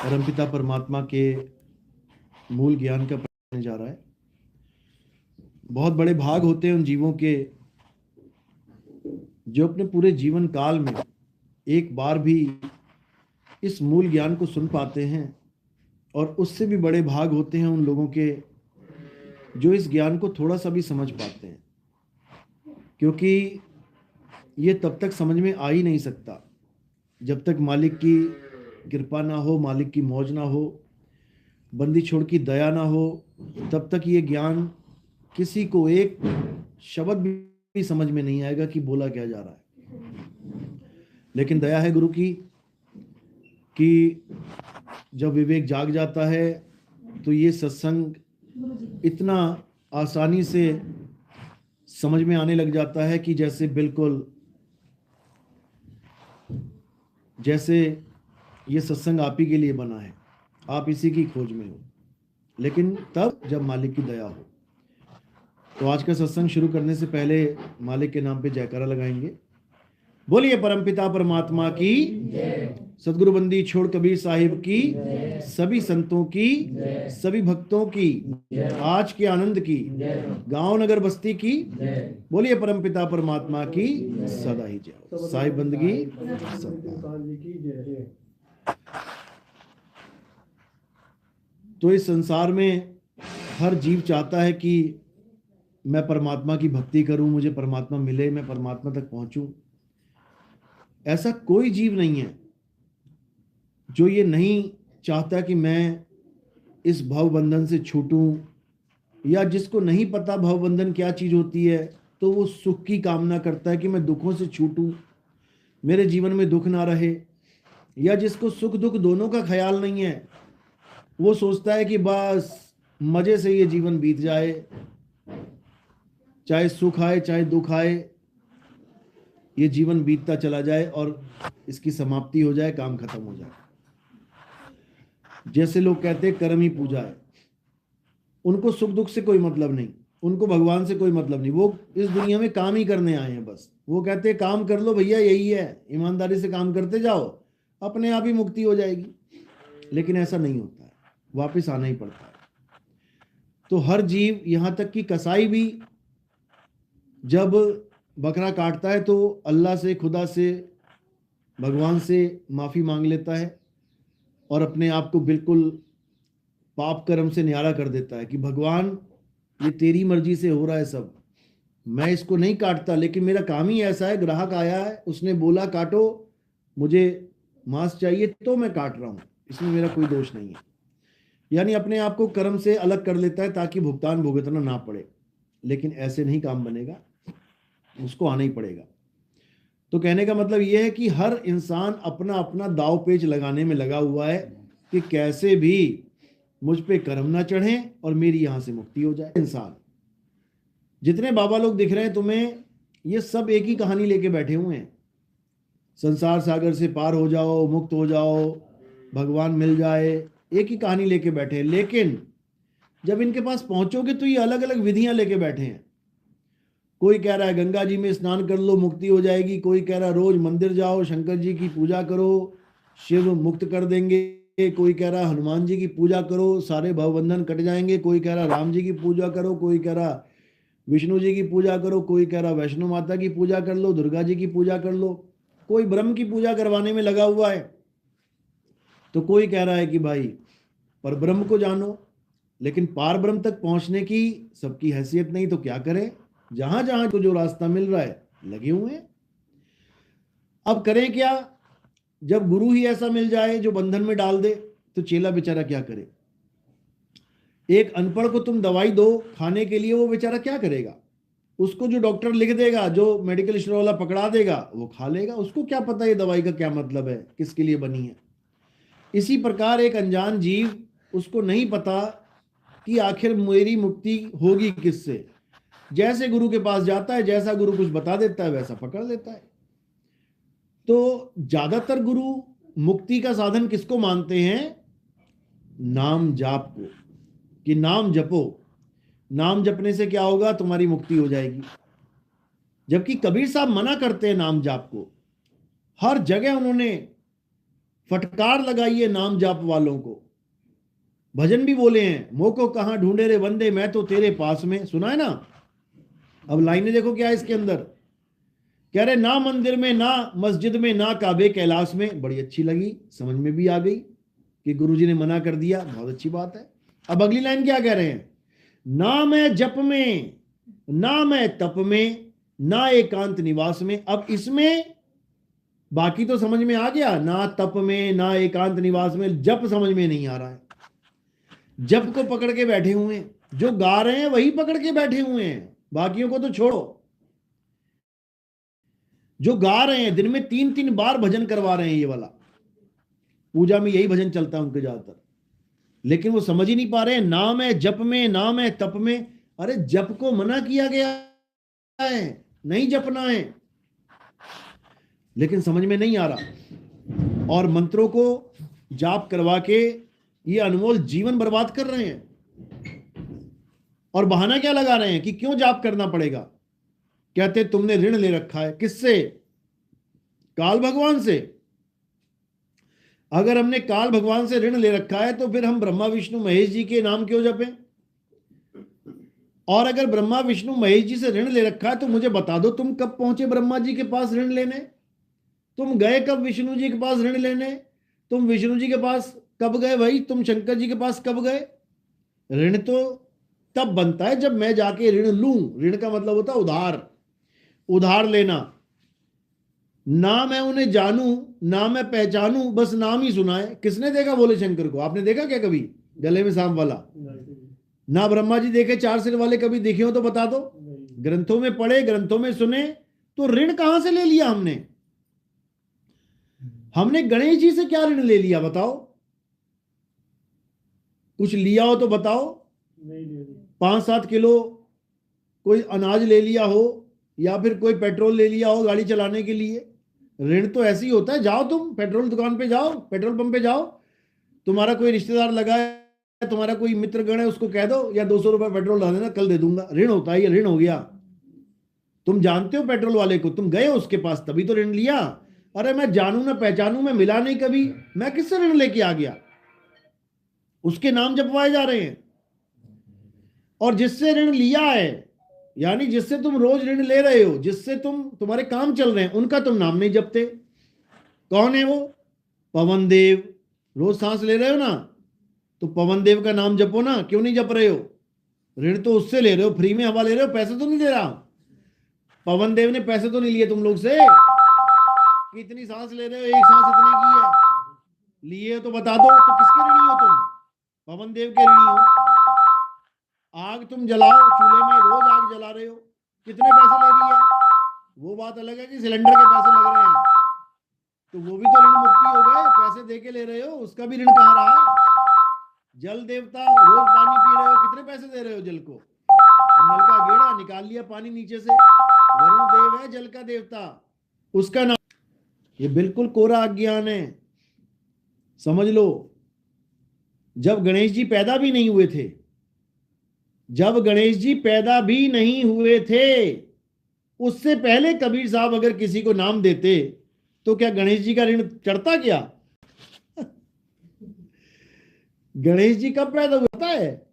परमपिता परमात्मा के मूल ज्ञान का होने जा रहा है। बहुत बड़े भाग होते हैं उन जीवों के जो अपने पूरे जीवन काल में एक बार भी इस मूल ज्ञान को सुन पाते हैं, और उससे भी बड़े भाग होते हैं उन लोगों के जो इस ज्ञान को थोड़ा सा भी समझ पाते हैं, क्योंकि ये तब तक समझ में आ ही नहीं सकता जब तक मालिक की कृपा ना हो, मालिक की मौज ना हो, बंदी छोड़ की दया ना हो, तब तक ये ज्ञान किसी को एक शब्द भी समझ में नहीं आएगा कि बोला क्या जा रहा है। लेकिन दया है गुरु की कि जब विवेक जाग जाता है तो ये सत्संग इतना आसानी से समझ में आने लग जाता है कि जैसे ये सत्संग आप ही के लिए बना है, आप इसी की खोज में हो, लेकिन तब जब मालिक की दया हो। तो आज का सत्संग शुरू करने से पहले मालिक के नाम पे जयकारा लगाएंगे। बोलिए परमपिता परमात्मा की, सदगुरु बंदी छोड़ कबीर साहिब की, सभी संतों की, सभी भक्तों की, आज के आनंद की, गांव नगर बस्ती की। बोलिए परमपिता परमात्मा की सदा ही जय। साहिब बंदगी तो इस संसार में हर जीव चाहता है कि मैं परमात्मा की भक्ति करूं, मुझे परमात्मा मिले, मैं परमात्मा तक पहुंचूं। ऐसा कोई जीव नहीं है जो ये नहीं चाहता कि मैं इस भव बंधन से छूटूं, या जिसको नहीं पता भव बंधन क्या चीज होती है तो वो सुख की कामना करता है कि मैं दुखों से छूटूं, मेरे जीवन में दुख ना रहे। या जिसको सुख दुख दोनों का ख्याल नहीं है, वो सोचता है कि बस मजे से ये जीवन बीत जाए, चाहे सुख आए चाहे दुख आए, ये जीवन बीतता चला जाए और इसकी समाप्ति हो जाए, काम खत्म हो जाए। जैसे लोग कहते हैं कर्म ही पूजा है, उनको सुख दुख से कोई मतलब नहीं, उनको भगवान से कोई मतलब नहीं, वो इस दुनिया में काम ही करने आए हैं बस। वो कहते हैं काम कर लो भैया, यही है, ईमानदारी से काम करते जाओ, अपने आप ही मुक्ति हो जाएगी। लेकिन ऐसा नहीं होता है, वापस आना ही पड़ता है। तो हर जीव, यहां तक कि कसाई भी जब बकरा काटता है तो अल्लाह से, खुदा से, भगवान से माफी मांग लेता है और अपने आप को बिल्कुल पाप कर्म से न्यारा कर देता है कि भगवान ये तेरी मर्जी से हो रहा है सब, मैं इसको नहीं काटता, लेकिन मेरा काम ही ऐसा है, ग्राहक आया है, उसने बोला काटो, मुझे मांस चाहिए तो मैं काट रहा हूं, इसमें मेरा कोई दोष नहीं है। यानी अपने आप को कर्म से अलग कर लेता है ताकि भुगतान भुगतना ना पड़े। लेकिन ऐसे नहीं काम बनेगा, उसको आना ही पड़ेगा। तो कहने का मतलब यह है कि हर इंसान अपना अपना दाव पेच लगाने में लगा हुआ है कि कैसे भी मुझ पे कर्म ना चढ़े और मेरी यहां से मुक्ति हो जाए। इंसान, जितने बाबा लोग दिख रहे हैं तुम्हें, ये सब एक ही कहानी लेके बैठे हुए हैं, संसार सागर से पार हो जाओ, मुक्त हो जाओ, भगवान मिल जाए, एक ही कहानी लेके बैठे हैं। लेकिन जब इनके पास पहुंचोगे तो ये अलग अलग विधियां लेके बैठे हैं। कोई कह रहा है गंगा जी में स्नान कर लो मुक्ति हो जाएगी, कोई कह रहा है रोज मंदिर जाओ, शंकर जी की पूजा करो, शिव मुक्त कर देंगे, कोई कह रहा है हनुमान जी की पूजा करो, सारे भवबंधन कट जाएंगे, कोई कह रहा राम जी की पूजा करो, कोई कह रहा विष्णु जी की पूजा करो, कोई कह रहा वैष्णो माता की पूजा कर लो, दुर्गा जी की पूजा कर लो, कोई ब्रह्म की पूजा करवाने में लगा हुआ है, तो कोई कह रहा है कि भाई पर ब्रह्म को जानो। लेकिन पार ब्रह्म तक पहुंचने की सबकी हैसियत नहीं, तो क्या करें, जहां जहां को जो रास्ता मिल रहा है लगे हुए हैं। अब करें क्या, जब गुरु ही ऐसा मिल जाए जो बंधन में डाल दे, तो चेला बेचारा क्या करे। एक अनपढ़ को तुम दवाई दो खाने के लिए, वो बेचारा क्या करेगा, उसको जो डॉक्टर लिख देगा, जो मेडिकल स्टोर वाला पकड़ा देगा, वो खा लेगा, उसको क्या पता ये दवाई का क्या मतलब है, किसके लिए बनी है। इसी प्रकार एक अनजान जीव, उसको नहीं पता कि आखिर मेरी मुक्ति होगी किससे, जैसे गुरु के पास जाता है, जैसा गुरु कुछ बता देता है वैसा पकड़ लेता है। तो ज्यादातर गुरु मुक्ति का साधन किसको मानते हैं, नाम जाप को, कि नाम जपो, नाम जपने से क्या होगा, तुम्हारी मुक्ति हो जाएगी। जबकि कबीर साहब मना करते हैं नाम जाप को, हर जगह उन्होंने फटकार लगाइए नाम जाप वालों को। भजन भी बोले हैं, मोको कहां ढूंढे रे बंदे, मैं तो तेरे पास में, सुना है ना। अब लाइनें देखो क्या है इसके अंदर, कह रहे ना मंदिर में, ना मस्जिद में, ना काबे कैलाश में। बड़ी अच्छी लगी, समझ में भी आ गई कि गुरुजी ने मना कर दिया, बहुत अच्छी बात है। अब अगली लाइन क्या कह रहे हैं, ना मैं जप में, ना मैं तप में, ना एकांत निवास में। अब इसमें बाकी तो समझ में आ गया, ना तप में, ना एकांत निवास में, जप समझ में नहीं आ रहा है। जप को पकड़ के बैठे हुए हैं, जो गा रहे हैं वही पकड़ के बैठे हुए हैं, बाकियों को तो छोड़ो। जो गा रहे हैं दिन में 3-3 बार भजन करवा रहे हैं, ये वाला पूजा में यही भजन चलता है उनके ज्यादातर, लेकिन वो समझ ही नहीं पा रहे हैं, नाम है जप में, नाम है तप में। अरे जप को मना किया गया है, नहीं जपना है, लेकिन समझ में नहीं आ रहा, और मंत्रों को जाप करवा के ये अनमोल जीवन बर्बाद कर रहे हैं। और बहाना क्या लगा रहे हैं कि क्यों जाप करना पड़ेगा, कहते तुमने ऋण ले रखा है। किससे? काल भगवान से। अगर हमने काल भगवान से ऋण ले रखा है तो फिर हम ब्रह्मा विष्णु महेश जी के नाम क्यों जपें? और अगर ब्रह्मा विष्णु महेश जी से ऋण ले रखा है तो मुझे बता दो, तुम कब पहुंचे ब्रह्मा जी के पास ऋण लेने? तुम गए कब विष्णु जी के पास ऋण लेने? तुम विष्णु जी के पास कब गए भाई? तुम शंकर जी के पास कब गए? ऋण तो तब बनता है जब मैं जाके ऋण लूं। ऋण का मतलब होता है उधार, उधार लेना। ना मैं उन्हें जानूं, ना मैं पहचानूं, बस नाम ही सुना है। किसने देखा भोले शंकर को? आपने देखा क्या कभी गले में सांप वाला? ना ब्रह्मा जी देखे 4 सिर वाले, कभी देखे हो तो बता दो। ग्रंथों में पढ़े, ग्रंथों में सुने, तो ऋण कहां से ले लिया हमने? हमने गणेश जी से क्या ऋण ले लिया बताओ? कुछ लिया हो तो बताओ। 5-7 किलो कोई अनाज ले लिया हो, या फिर कोई पेट्रोल ले लिया हो गाड़ी चलाने के लिए। ऋण तो ऐसे ही होता है, जाओ तुम पेट्रोल दुकान पे जाओ, पेट्रोल पंप पे जाओ, तुम्हारा कोई रिश्तेदार लगा है, तुम्हारा कोई मित्रगण है, उसको कह दो या 200 रुपए पेट्रोल डाल देना, कल दे दूंगा। ऋण होता है ये, ऋण हो गया। तुम जानते हो पेट्रोल वाले को, तुम गए उसके पास तभी तो ऋण लिया। अरे मैं जानू ना पहचानू, मैं मिला नहीं कभी, मैं किससे ऋण लेके आ गया? उसके नाम जपवाए जा रहे हैं। और जिससे ऋण लिया है, यानी जिससे तुम रोज ऋण ले रहे हो, जिससे तुम्हारे काम चल रहे हैं, उनका तुम नाम नहीं जपते। कौन है वो? पवन देव। रोज सांस ले रहे हो ना, तो पवन देव का नाम जपो ना। क्यों नहीं जप रहे हो? ऋण तो उससे ले रहे हो, फ्री में हवा ले रहे हो, पैसे तो नहीं दे रहा। पवन देव ने पैसे तो नहीं लिए तुम लोग से। कितनी सांस ले रहे हो? एक सांस इतने की है, लिए तो बता दो। तो किसके ऋणी हो तुम? पवन देव के ऋणी हो। आग तुम जलाओ चूल्हे में, रोज आग जला रहे हो, कितने पैसे ले रही है? वो बात अलग है कि सिलेंडर के पैसे लग रहे हैं, तो वो भी तो ऋण मुक्ति हो गए, पैसे दे के ले रहे हो, उसका भी ऋण कहाँ रहा? जल देवता, रोज पानी पी रहे हो, कितने पैसे दे रहे हो जल को? नल का गेड़ा निकाल लिया पानी नीचे से, वरुण देव है जल का देवता, उसका नाम। ये बिल्कुल कोरा अज्ञान है, समझ लो। जब गणेश जी पैदा भी नहीं हुए थे, जब गणेश जी पैदा भी नहीं हुए थे, उससे पहले कबीर साहब अगर किसी को नाम देते तो क्या गणेश जी का ऋण चढ़ता क्या? गणेश जी कब पैदा हुआ है?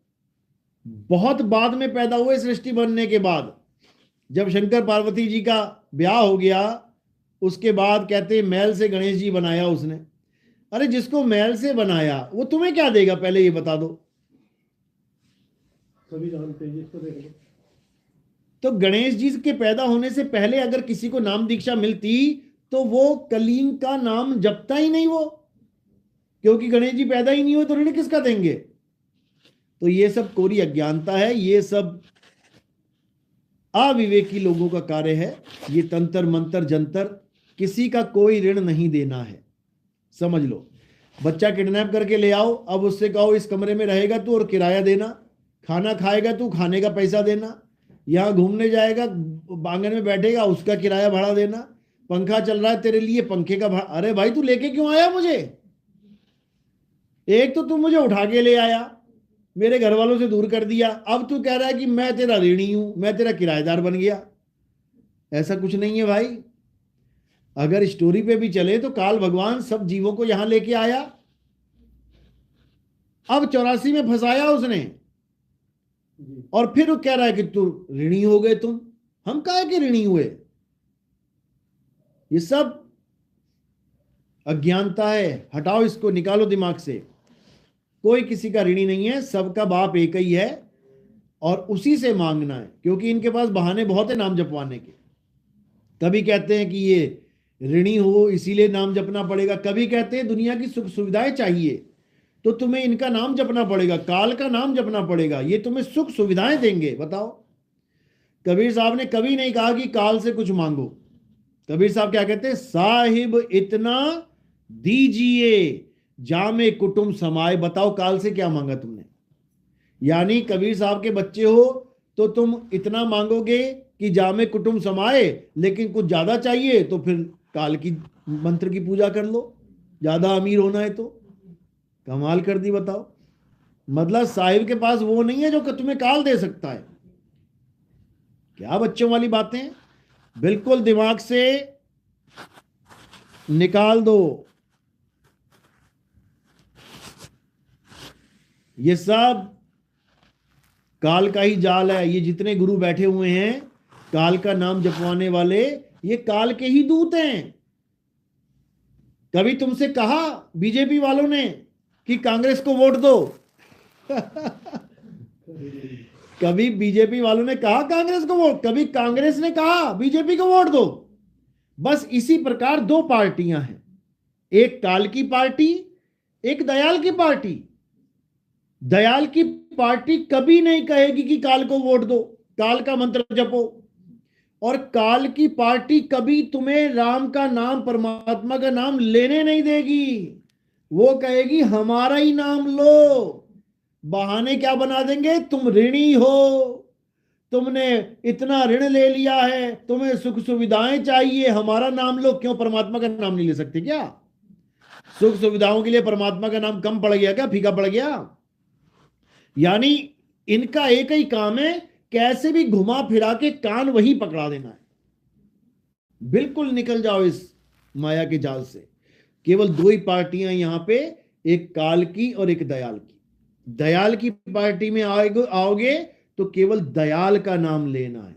बहुत बाद में पैदा हुए, सृष्टि बनने के बाद। जब शंकर पार्वती जी का ब्याह हो गया, उसके बाद कहते मैल से गणेश जी बनाया उसने। अरे जिसको मैल से बनाया वो तुम्हें क्या देगा, पहले ये बता दो। सभी जानते हैं जिसको देख लो। तो गणेश जी के पैदा होने से पहले अगर किसी को नाम दीक्षा मिलती तो वो कलीन का नाम जपता ही नहीं वो, क्योंकि गणेश जी पैदा ही नहीं हुए तो ऋण किसका देंगे? तो ये सब कोरी अज्ञानता है, ये सब अविवेकी लोगों का कार्य है। ये तंत्र मंत्र जंतर, किसी का कोई ऋण नहीं देना है, समझ लो। बच्चा किडनैप करके ले आओ, अब उससे कहो इस कमरे में रहेगा तू और किराया देना, खाना खाएगा तू, खाने का पैसा देना, यहाँ घूमने जाएगा, आंगन में बैठेगा, उसका किराया भाड़ा देना, पंखा चल रहा है तेरे लिए, पंखे का भाड़ा। अरे भाई तू लेके क्यों आया मुझे? एक तो तू मुझे उठा के ले आया, मेरे घर वालों से दूर कर दिया, अब तू कह रहा है कि मैं तेरा ऋणी हूं, मैं तेरा किराएदार बन गया। ऐसा कुछ नहीं है भाई। अगर स्टोरी पे भी चले तो काल भगवान सब जीवों को यहां लेके आया, अब 84 में फंसाया उसने, और फिर वो कह रहा है कि तू ऋणी हो गए तुम। हम काहे के ऋणी हुए? ये सब अज्ञानता है, हटाओ इसको, निकालो दिमाग से। कोई किसी का ऋणी नहीं है, सबका बाप एक ही है, और उसी से मांगना है, क्योंकि इनके पास बहाने बहुत है नाम जपवाने के। कभी कहते हैं कि ये ऋणी हो इसीलिए नाम जपना पड़ेगा, कभी कहते हैं दुनिया की सुख सुविधाएं चाहिए तो तुम्हें इनका नाम जपना पड़ेगा, काल का नाम जपना पड़ेगा, ये तुम्हें सुख सुविधाएं देंगे। बताओ, कबीर साहब ने कभी नहीं कहा कि काल से कुछ मांगो। कबीर साहब क्या कहते हैं? साहिब इतना दीजिए जामे कुटुंब समाए। बताओ काल से क्या मांगा तुमने? यानी कबीर साहब के बच्चे हो तो तुम इतना मांगोगे कि जामे कुटुंब समाए, लेकिन कुछ ज्यादा चाहिए तो फिर काल की मंत्र की पूजा कर लो, ज्यादा अमीर होना है तो। कमाल कर दी। बताओ, मतलब साहिब के पास वो नहीं है जो कि तुम्हें काल दे सकता है। क्या बच्चों वाली बातें, बिल्कुल दिमाग से निकाल दो। ये सब काल का ही जाल है। ये जितने गुरु बैठे हुए हैं काल का नाम जपवाने वाले, ये काल के ही दूत हैं। कभी तुमसे कहा बीजेपी वालों ने कि कांग्रेस को वोट दो? कभी बीजेपी वालों ने कहा कांग्रेस को वोट? कभी कांग्रेस ने कहा बीजेपी को वोट दो? बस इसी प्रकार दो पार्टियां हैं, एक काल की पार्टी, एक दयाल की पार्टी। दयाल की पार्टी कभी नहीं कहेगी कि काल को वोट दो, काल का मंत्र जपो। और काल की पार्टी कभी तुम्हें राम का नाम, परमात्मा का नाम लेने नहीं देगी। वो कहेगी हमारा ही नाम लो। बहाने क्या बना देंगे? तुम ऋणी हो, तुमने इतना ऋण ले लिया है, तुम्हें सुख सुविधाएं चाहिए, हमारा नाम लो। क्यों परमात्मा का नाम नहीं ले सकते क्या? सुख सुविधाओं के लिए परमात्मा का नाम कम पड़ गया क्या? फीका पड़ गया? यानी इनका एक ही काम है, कैसे भी घुमा फिरा के कान वही पकड़ा देना है। बिल्कुल निकल जाओ इस माया के जाल से। केवल दो ही पार्टियां यहां पे, एक काल की और एक दयाल की। दयाल की पार्टी में आओगे तो केवल दयाल का नाम लेना है।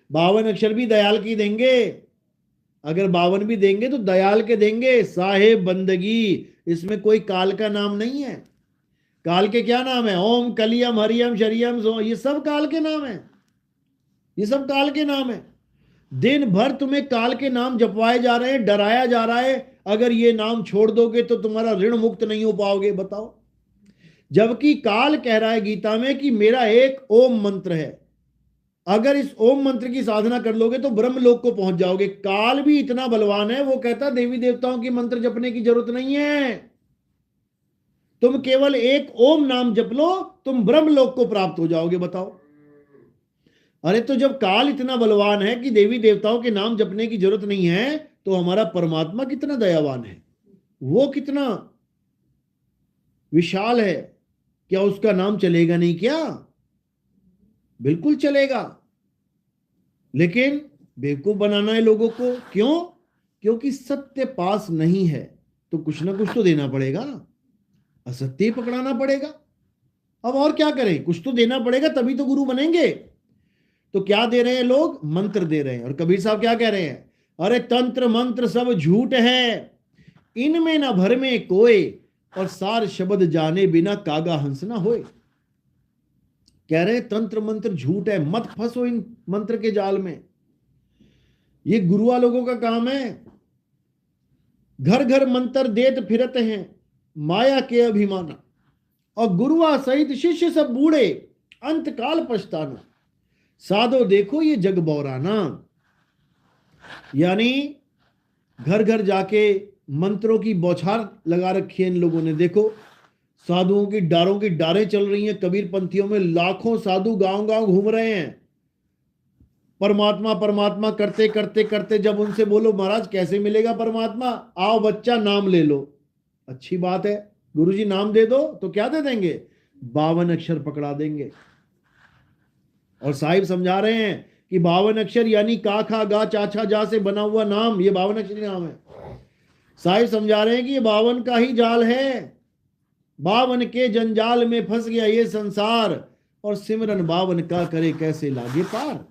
52 अक्षर भी दयाल की देंगे, अगर 52 भी देंगे तो दयाल के देंगे। साहेब बंदगी, इसमें कोई काल का नाम नहीं है। काल के क्या नाम है? ओम कलियम हरियम शरियम सो, ये सब काल के नाम है, ये सब काल के नाम है। दिन भर तुम्हें काल के नाम जपवाए जा रहे हैं, डराया जा रहा है अगर ये नाम छोड़ दोगे तो तुम्हारा ऋण मुक्त नहीं हो पाओगे। बताओ, जबकि काल कह रहा है गीता में कि मेरा एक ओम मंत्र है, अगर इस ओम मंत्र की साधना कर लोगे तो ब्रह्मलोक को पहुंच जाओगे। काल भी इतना बलवान है, वो कहता देवी देवताओं की मंत्र जपने की जरूरत नहीं है, तुम केवल एक ओम नाम जप लो, तुम ब्रह्मलोक को प्राप्त हो जाओगे। बताओ, अरे तो जब काल इतना बलवान है कि देवी देवताओं के नाम जपने की जरूरत नहीं है, तो हमारा परमात्मा कितना दयावान है, वो कितना विशाल है। क्या उसका नाम चलेगा नहीं क्या? बिल्कुल चलेगा, लेकिन बेवकूफ बनाना है लोगों को। क्यों? क्योंकि सत्य पास नहीं है तो कुछ ना कुछ तो देना पड़ेगा, असत्य पकड़ाना पड़ेगा। अब और क्या करें, कुछ तो देना पड़ेगा, तभी तो गुरु बनेंगे। तो क्या दे रहे हैं लोग? मंत्र दे रहे हैं। और कबीर साहब क्या कह रहे हैं? अरे तंत्र मंत्र सब झूठ है, इनमें ना भर में कोय, और सार शब्द जाने बिना कागा हंस ना होए। कह रहे हैं तंत्र मंत्र झूठ है, मत फंसो इन मंत्र के जाल में। ये गुरुआ लोगों का काम है, घर घर मंत्र देत फिरत हैं माया के अभिमाना, और गुरुआ सहित शिष्य सब बूढ़े अंत काल पछताना। साधो देखो ये जग बौराना। यानी घर घर जाके मंत्रों की बौछार लगा रखी है इन लोगों ने। देखो साधुओं की डारों की डारें चल रही हैं, कबीर पंथियों में लाखों साधु गांव गांव घूम रहे हैं, परमात्मा परमात्मा करते करते करते। जब उनसे बोलो महाराज कैसे मिलेगा परमात्मा, आओ बच्चा नाम ले लो। अच्छी बात है, गुरुजी नाम दे दो, तो क्या दे देंगे? 52 अक्षर पकड़ा देंगे। और साहिब समझा रहे हैं कि 52 अक्षर यानी का खा गा चा छा जा से बना हुआ नाम, ये 52 अक्षरी नाम है। साहिब समझा रहे हैं कि ये 52 का ही जाल है, 52 के जंजाल में फंस गया ये संसार, और सिमरन 52 का करे कैसे लागे पार।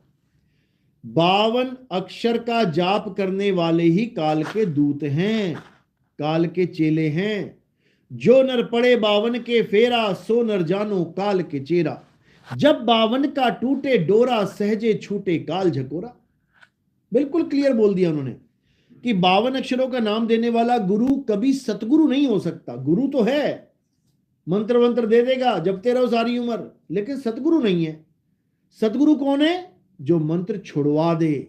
52 अक्षर का जाप करने वाले ही काल के दूत हैं, काल के चेले हैं। जो नर पड़े 52 के फेरा, सो नर जानो काल के चेरा। जब 52 का टूटे डोरा, सहजे छूटे काल झकोरा। बिल्कुल क्लियर बोल दिया उन्होंने कि 52 अक्षरों का नाम देने वाला गुरु कभी सतगुरु नहीं हो सकता। गुरु तो है, मंत्र वंत्र दे देगा, जपते रहो सारी उम्र, लेकिन सतगुरु नहीं है। सतगुरु कौन है? जो मंत्र छुड़वा दे।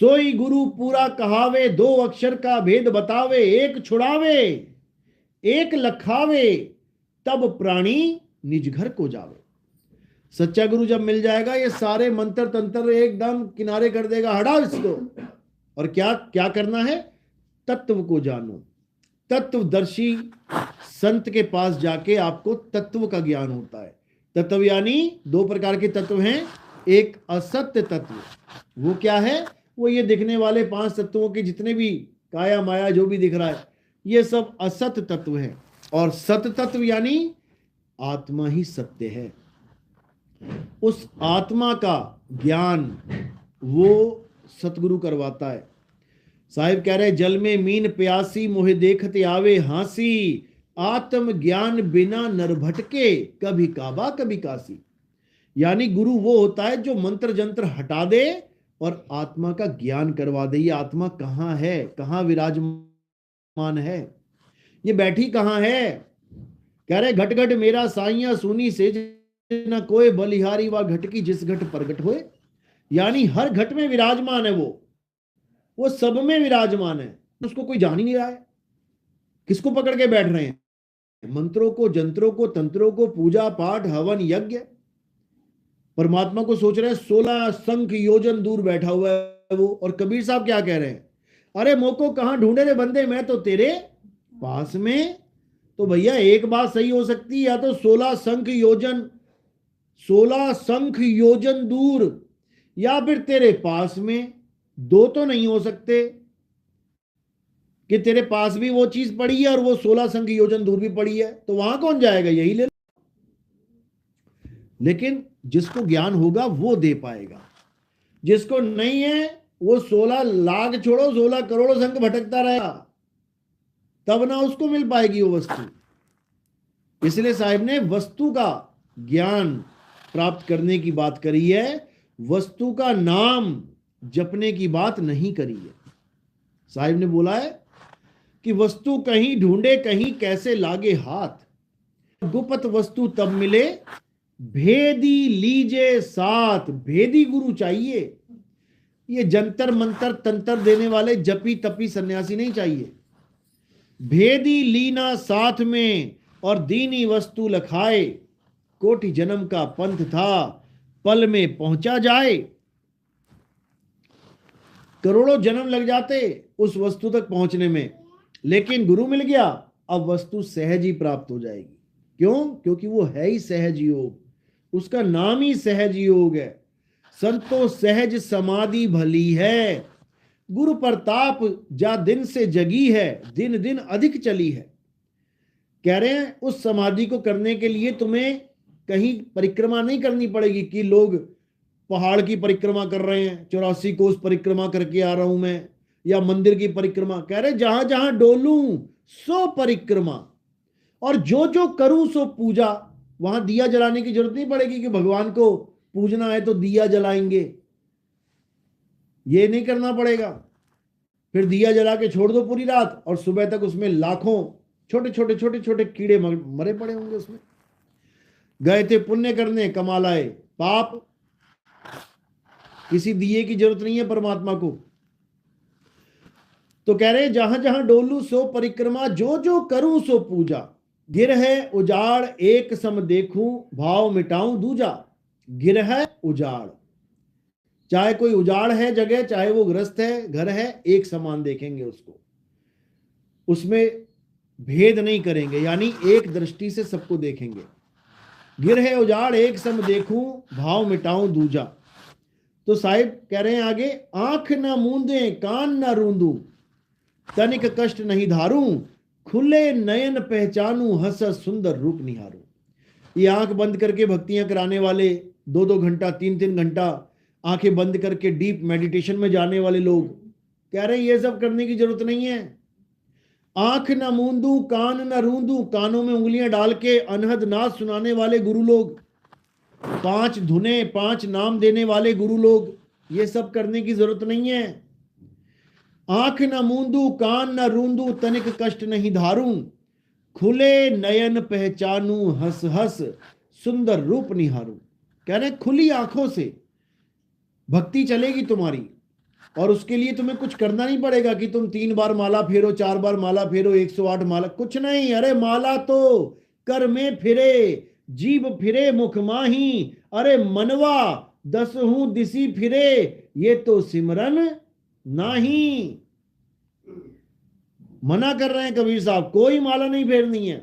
सोई गुरु पूरा कहावे, 2 अक्षर का भेद बतावे, एक छुड़ावे एक लखावे, तब प्राणी निज घर को जावे। सच्चा गुरु जब मिल जाएगा, ये सारे मंत्र तंत्र एकदम किनारे कर देगा, हटाओ इसको। और क्या क्या करना है? तत्व को जानो। तत्वदर्शी संत के पास जाके आपको तत्व का ज्ञान होता है। तत्व यानी 2 प्रकार के तत्व हैं। एक असत्य तत्व, वो क्या है? वो ये दिखने वाले 5 तत्वों के जितने भी काया माया जो भी दिख रहा है, ये सब असत्य तत्व है। और सत्य तत्व यानी आत्मा ही सत्य है। उस आत्मा का ज्ञान वो सतगुरु करवाता है। साहिब कह रहे, जल में मीन प्यासी, मोहे देखते आवे हांसी। आत्म ज्ञान बिना नर भटके, कभी काबा कभी काशी। यानी गुरु वो होता है जो मंत्र जंत्र हटा दे और आत्मा का ज्ञान करवा दे। ये आत्मा कहाँ है, कहाँ विराजमान है, ये बैठी कहाँ है। कह रहे, घट घट मेरा साइया सुनी से न कोई बलिहारी, व घट की जिस घट प्रगट होए। यानी हर घट में विराजमान है वो सब में विराजमान है, उसको कोई जान ही नहीं रहा है। किसको पकड़ के बैठ रहे हैं? मंत्रों को, जंत्रों को, तंत्रों को, पूजा पाठ हवन यज्ञ। परमात्मा को सोच रहे हैं 16 संख योजन दूर बैठा हुआ है वो। और कबीर साहब क्या कह रहे हैं? अरे मोको कहां ढूंढे रे बंदे, मैं तो तेरे पास में। तो भैया एक बात सही हो सकती है, या तो 16 संख योजन दूर, या फिर तेरे पास में। 2 तो नहीं हो सकते कि तेरे पास भी वो चीज पड़ी है और वो 16 संख योजन दूर भी पड़ी है। तो वहां कौन जाएगा? यही ले लो। लेकिन जिसको ज्ञान होगा वो दे पाएगा, जिसको नहीं है वो 16 लाख छोड़ो 16 करोड़ संख भटकता रहेगा, तब ना उसको मिल पाएगी वो वस्तु। इसलिए साहिब ने वस्तु का ज्ञान प्राप्त करने की बात करी है, वस्तु का नाम जपने की बात नहीं करी है। साहिब ने बोला है कि वस्तु कहीं ढूंढे कहीं कैसे लागे हाथ। गुप्त वस्तु तब मिले, भेदी लीजे साथ। भेदी गुरु चाहिए। ये जंतर मंतर तंत्र देने वाले जपी तपी सन्यासी नहीं चाहिए। भेदी लीना साथ में, और दीनी वस्तु लखाए। कोटि जन्म का पंथ था, पल में पहुंचा जाए। करोड़ों जन्म लग जाते उस वस्तु तक पहुंचने में, लेकिन गुरु मिल गया, अब वस्तु सहज ही प्राप्त हो जाएगी। क्यों? क्योंकि वो है ही सहज योग, उसका नाम ही सहज योग है। संतो सहज समाधि भली है, गुरु प्रताप जा दिन से जगी है, दिन दिन अधिक चली है। कह रहे हैं उस समाधि को करने के लिए तुम्हें कहीं परिक्रमा नहीं करनी पड़ेगी कि लोग पहाड़ की परिक्रमा कर रहे हैं, 84 कोस परिक्रमा करके आ रहा हूं मैं, या मंदिर की परिक्रमा। कह रहे जहां जहां डोलूं सो परिक्रमा, और जो जो करूं सो पूजा। वहां दिया जलाने की जरूरत नहीं पड़ेगी कि भगवान को पूजना है तो दिया जलाएंगे, ये नहीं करना पड़ेगा। फिर दिया जला के छोड़ दो पूरी रात, और सुबह तक उसमें लाखों छोटे छोटे छोटे छोटे कीड़े मरे पड़े होंगे उसमें। गए थे पुण्य करने, कमा लाए पाप। किसी दिए की जरूरत नहीं है परमात्मा को। तो कह रहे जहां जहां डोलू सो परिक्रमा, जो जो करूं सो पूजा। गिर है उजाड़ एक सम देखूं, भाव मिटाऊं दूजा। गिर है उजाड़, चाहे कोई उजाड़ है जगह, चाहे वो ग्रस्त है घर है, एक समान देखेंगे उसको, उसमें भेद नहीं करेंगे, यानी एक दृष्टि से सबको देखेंगे। गिर है उजाड़ एक सम देखूं, भाव मिटाऊं दूजा। तो साहिब कह रहे हैं आगे, आंख न मूंदे कान न रूंदू, तनिक कष्ट नहीं धारूं, खुले नयन पहचानू, हंस सुंदर रूप निहारूं। ये आंख बंद करके भक्तियां कराने वाले, 2-2 घंटा 3-3 घंटा आंखें बंद करके डीप मेडिटेशन में जाने वाले लोग कह रहे हैं ये सब करने की जरूरत नहीं है। आंख न मूंदू कान न रूंदू, कानों में उंगलियां डाल के अनहद नाद सुनाने वाले गुरु लोग, 5 धुने 5 नाम देने वाले गुरु लोग, ये सब करने की जरूरत नहीं है। आंख न मूंदू कान न रूंदू, तनिक कष्ट नहीं धारूं, खुले नयन पहचानू, हंस हंस सुंदर रूप निहारूं। कह रहे खुली आंखों से भक्ति चलेगी तुम्हारी, और उसके लिए तुम्हें कुछ करना नहीं पड़ेगा कि तुम 3 बार माला फेरो, 4 बार माला फेरो, 108 माला, कुछ नहीं। अरे माला तो कर में फिरे, जीभ फिरे मुख माही, अरे मनवा 10 दिसी फिरे, ये तो सिमरन नहीं। मना कर रहे हैं कबीर साहब, कोई माला नहीं फेरनी है।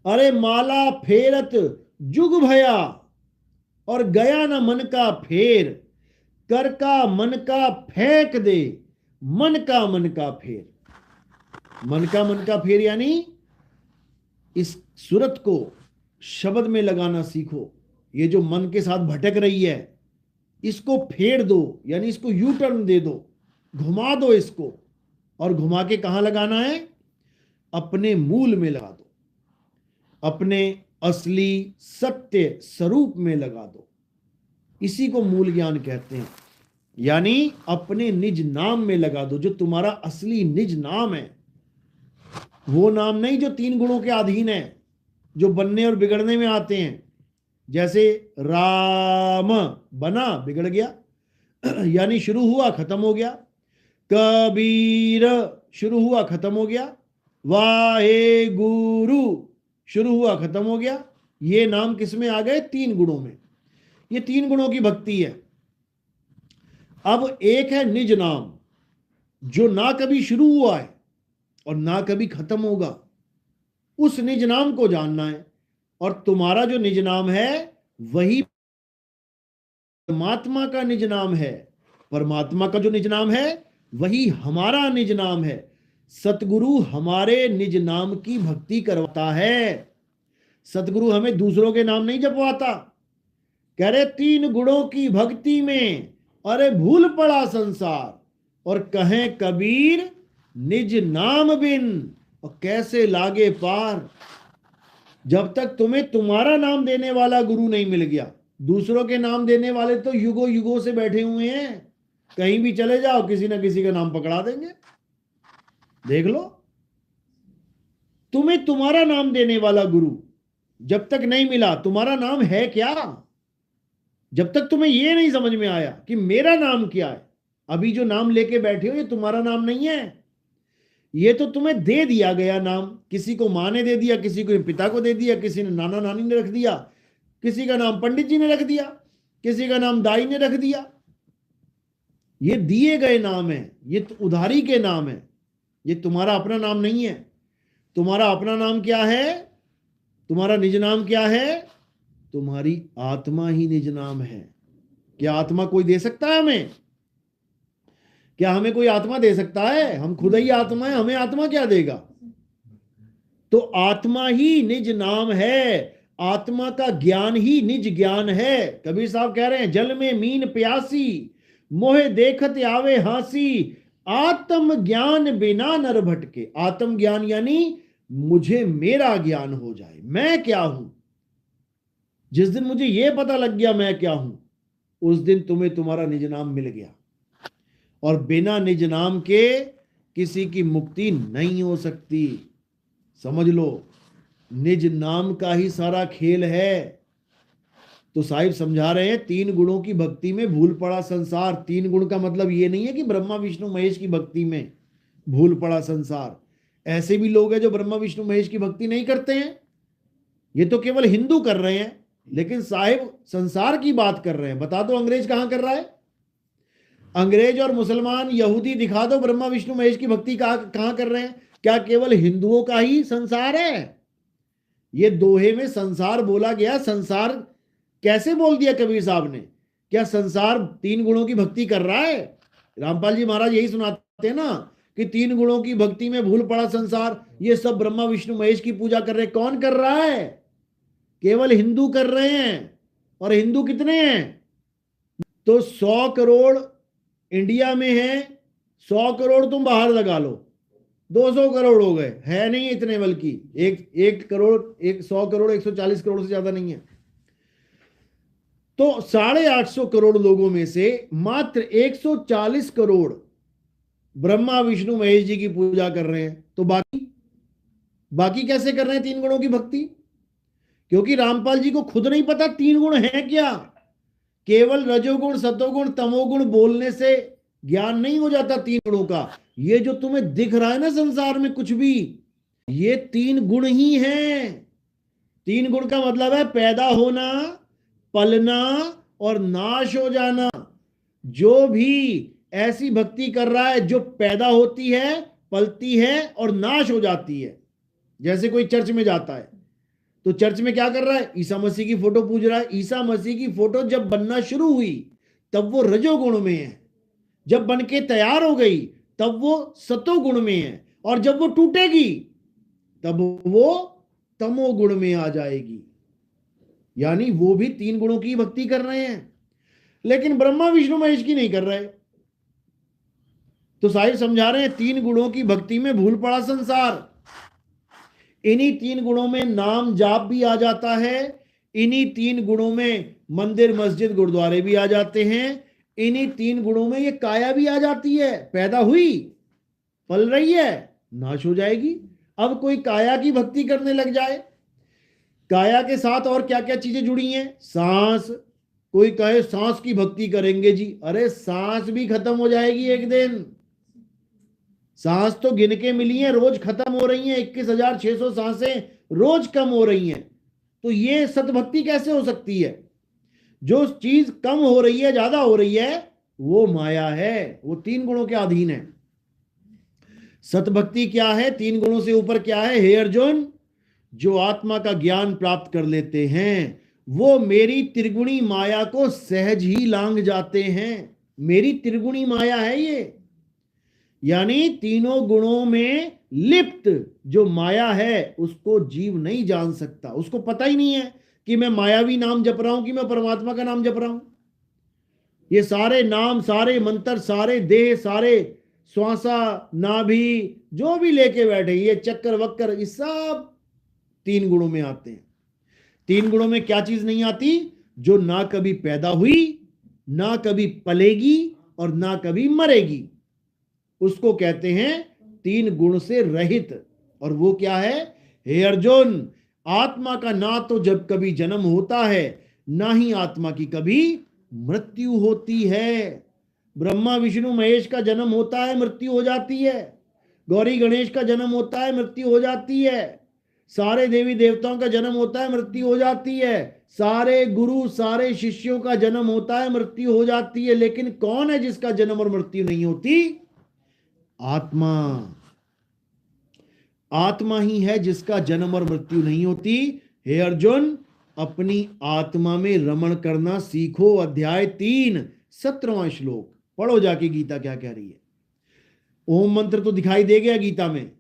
अरे माला फेरत जुग भया, और गया ना मन का फेर, कर का मन का फेंक दे, मन का फेर। मन का फेर यानी इस सूरत को शब्द में लगाना सीखो। ये जो मन के साथ भटक रही है इसको फेर दो, यानी इसको यू टर्न दे दो, घुमा दो इसको, और घुमा के कहां लगाना है? अपने मूल में लगा दो, अपने असली सत्य स्वरूप में लगा दो। इसी को मूल ज्ञान कहते हैं, यानी अपने निज नाम में लगा दो, जो तुम्हारा असली निज नाम है। वो नाम नहीं जो 3 गुणों के अधीन है, जो बनने और बिगड़ने में आते हैं। जैसे राम बना बिगड़ गया, यानी शुरू हुआ खत्म हो गया। कबीर शुरू हुआ खत्म हो गया। वाहे गुरु शुरू हुआ खत्म हो गया। ये नाम किस में आ गए? 3 गुणों में। ये 3 गुणों की भक्ति है। अब एक है निज नाम, जो ना कभी शुरू हुआ है और ना कभी खत्म होगा। उस निज नाम को जानना है, और तुम्हारा जो निज नाम है वही परमात्मा का निज नाम है। परमात्मा का जो निज नाम है वही हमारा निज नाम है। सतगुरु हमारे निज नाम की भक्ति करवाता है। सतगुरु हमें दूसरों के नाम नहीं जपवाता। कह रहे 3 गुणों की भक्ति में अरे भूल पड़ा संसार, और कहें कबीर निज नाम बिन और कैसे लागे पार। जब तक तुम्हें तुम्हारा नाम देने वाला गुरु नहीं मिल गया, दूसरों के नाम देने वाले तो युगों युगों से बैठे हुए हैं। कहीं भी चले जाओ किसी ना किसी का नाम पकड़ा देंगे। देख लो, तुम्हें तुम्हारा नाम देने वाला गुरु जब तक नहीं मिला, तुम्हारा नाम है क्या? जब तक तुम्हें यह नहीं समझ में आया कि मेरा नाम क्या है, अभी जो नाम लेके बैठे हो ये तुम्हारा नाम नहीं है। ये तो तुम्हें दे दिया गया नाम। किसी को माँ ने दे दिया, किसी को पिता को दे दिया, किसी ने नाना नानी ने रख दिया, किसी का नाम पंडित जी ने रख दिया, किसी का नाम दाई ने रख दिया। ये दिए गए नाम है, ये तो उधारी के नाम है। ये तुम्हारा अपना नाम नहीं है। तुम्हारा अपना नाम क्या है? तुम्हारा निज नाम क्या है? तुम्हारी आत्मा ही निज नाम है। क्या आत्मा कोई दे सकता है हमें? क्या हमें कोई आत्मा दे सकता है? हम खुद ही आत्मा है, हमें आत्मा क्या देगा? तो आत्मा ही निज नाम है। आत्मा का ज्ञान ही निज ज्ञान है। कबीर साहब कह रहे हैं, जल में मीन प्यासी, मोहे देखत आवे हासी, आत्म ज्ञान बिना नर भटके। आत्म ज्ञान यानी मुझे मेरा ज्ञान हो जाए, मैं क्या हूं। जिस दिन मुझे यह पता लग गया मैं क्या हूं, उस दिन तुम्हें तुम्हारा निज नाम मिल गया। और बिना निज नाम के किसी की मुक्ति नहीं हो सकती। समझ लो, निज नाम का ही सारा खेल है। तो साहिब समझा रहे हैं 3 गुणों की भक्ति में भूल पड़ा संसार। 3 गुण का मतलब ये नहीं है कि ब्रह्मा विष्णु महेश की भक्ति में भूल पड़ा संसार। ऐसे भी लोग हैं जो ब्रह्मा विष्णु महेश की भक्ति नहीं करते हैं। ये तो केवल हिंदू कर रहे हैं, लेकिन साहिब संसार की बात कर रहे हैं। बता दो अंग्रेज कहां कर रहा है? अंग्रेज और मुसलमान यहूदी दिखा दो ब्रह्मा विष्णु महेश की भक्ति कहां कर रहे हैं? क्या केवल हिंदुओं का ही संसार है? ये दोहे में संसार बोला गया। संसार कैसे बोल दिया कबीर साहब ने क्या संसार तीन गुणों की भक्ति कर रहा है? रामपाल जी महाराज यही सुनाते हैं ना कि तीन गुणों की भक्ति में भूल पड़ा संसार, ये सब ब्रह्मा विष्णु महेश की पूजा कर रहे हैं। कौन कर रहा है? केवल हिंदू कर रहे हैं। और हिंदू कितने हैं? तो 100 करोड़ इंडिया में है, 100 करोड़ तुम बाहर लगा लो, 200 करोड़ हो गए, है नहीं इतने, बल्कि एक करोड़, 100 करोड़ 140 करोड़ से ज्यादा नहीं है। तो 850 करोड़ लोगों में से मात्र 140 करोड़ ब्रह्मा विष्णु महेश जी की पूजा कर रहे हैं। तो बाकी कैसे कर रहे हैं तीन गुणों की भक्ति? क्योंकि रामपाल जी को खुद नहीं पता तीन गुण है क्या। केवल रजोगुण सतोगुण तमोगुण बोलने से ज्ञान नहीं हो जाता तीन गुणों का। ये जो तुम्हें दिख रहा है ना संसार में कुछ भी, ये तीन गुण ही हैं। तीन गुण का मतलब है पैदा होना, पलना और नाश हो जाना। जो भी ऐसी भक्ति कर रहा है जो पैदा होती है, पलती है और नाश हो जाती है, जैसे कोई चर्च में जाता है तो चर्च में क्या कर रहा है? ईसा मसीह की फोटो पूज रहा है। ईसा मसीह की फोटो जब बनना शुरू हुई तब वो रजोगुण में है, जब बन के तैयार हो गई तब वो सतोगुण में है, और जब वो टूटेगी तब वो तमोगुण में आ जाएगी। यानी वो भी तीन गुणों की भक्ति कर रहे हैं, लेकिन ब्रह्मा विष्णु महेश की नहीं कर रहे। तो साहिब समझा रहे हैं तीन गुणों की भक्ति में भूल पड़ा संसार। इन्हीं तीन गुणों में नाम जाप भी आ जाता है, इन्हीं तीन गुणों में मंदिर मस्जिद गुरुद्वारे भी आ जाते हैं, इन्हीं तीन गुणों में ये काया भी आ जाती है। पैदा हुई, पल रही है, नाश हो जाएगी। अब कोई काया की भक्ति करने लग जाए, काया के साथ और क्या क्या चीजें जुड़ी हैं? सांस। कोई कहे सांस की भक्ति करेंगे जी, अरे सांस भी खत्म हो जाएगी एक दिन। सांस तो गिन के मिली है, रोज खत्म हो रही हैं, 21,600 सांसें रोज कम हो रही हैं। तो ये सतभक्ति कैसे हो सकती है? जो चीज कम हो रही है, ज्यादा हो रही है, वो माया है, वो तीन गुणों के अधीन है। सतभक्ति क्या है? तीन गुणों से ऊपर क्या है? हे अर्जुन, जो आत्मा का ज्ञान प्राप्त कर लेते हैं वो मेरी त्रिगुणी माया को सहज ही लांघ जाते हैं। मेरी त्रिगुणी माया है ये, यानी तीनों गुणों में लिप्त जो माया है उसको जीव नहीं जान सकता। उसको पता ही नहीं है कि मैं मायावी नाम जप रहा हूं कि मैं परमात्मा का नाम जप रहा हूं। ये सारे नाम, सारे मंत्र, सारे देह, सारे श्वासा, नाभि जो भी लेके बैठे, ये चक्कर वक्कर, ये सब तीन गुणों में आते हैं। तीन गुणों में क्या चीज नहीं आती? जो ना कभी पैदा हुई, ना कभी पलेगी और ना कभी मरेगी, उसको कहते हैं तीन गुण से रहित। और वो क्या है? हे अर्जुन, आत्मा का ना तो जब कभी जन्म होता है, ना ही आत्मा की कभी मृत्यु होती है। ब्रह्मा विष्णु महेश का जन्म होता है, मृत्यु हो जाती है। गौरी गणेश का जन्म होता है, मृत्यु हो जाती है। सारे देवी देवताओं का जन्म होता है, मृत्यु हो जाती है। सारे गुरु, सारे शिष्यों का जन्म होता है, मृत्यु हो जाती है। लेकिन कौन है जिसका जन्म और मृत्यु नहीं होती? आत्मा। आत्मा ही है जिसका जन्म और मृत्यु नहीं होती। हे अर्जुन, अपनी आत्मा में रमण करना सीखो। अध्याय 3 17वां श्लोक पढ़ो जाके, गीता क्या कह रही है। ओम मंत्र तो दिखाई दे गया गीता में,